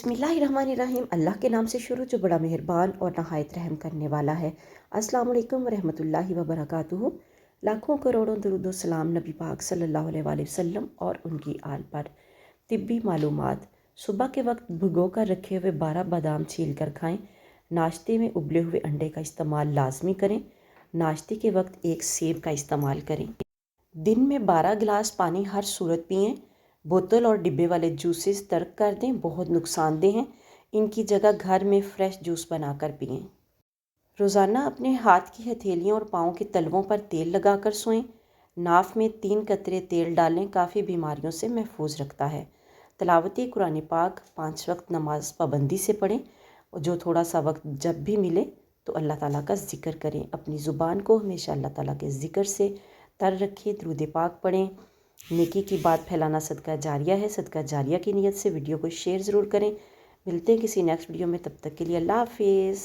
बिस्मिल्लाहिर्रहमानिर्रहीम। अल्लाह के नाम से शुरू जो बड़ा मेहरबान और नहायत रहम करने वाला है। अस्सलाम वालेकुम वरहमतुल्लाहि वबरकातुहू। लाखों करोड़ों दरूद व सलाम नबी पाक सल्लल्लाहु अलैहि वसल्लम और उनकी आल पर। तिब्बी मालूमात। सुबह के वक्त भिगो कर रखे हुए 12 बादाम छील कर खाएँ। नाश्ते में उबले हुए अंडे का इस्तेमाल लाजमी करें। नाश्ते के वक्त एक सेब का इस्तेमाल करें। दिन में 12 गिलास पानी हर सूरत पिएं। बोतल और डिब्बे वाले जूसेस तर्क कर दें, बहुत नुकसानदेह हैं। इनकी जगह घर में फ़्रेश जूस बनाकर पिएं। रोज़ाना अपने हाथ की हथेलियों और पाँव के तलवों पर तेल लगाकर सोएं। नाफ में 3 कतरे तेल डालें, काफ़ी बीमारियों से महफूज रखता है। तिलावती कुरान पाक 5 वक्त नमाज पाबंदी से पढ़ें और जो थोड़ा सा वक्त जब भी मिले तो अल्लाह ताला का ज़िक्र करें। अपनी ज़ुबान को हमेशा अल्लाह ताला के ज़िक्र से तर रखें। दुरूद पाक पढ़ें। नेकी की बात फैलाना सदका जारिया है। सदका जारिया की नीयत से वीडियो को शेयर ज़रूर करें। मिलते हैं किसी नेक्स्ट वीडियो में, तब तक के लिए अल्लाह हाफिज़।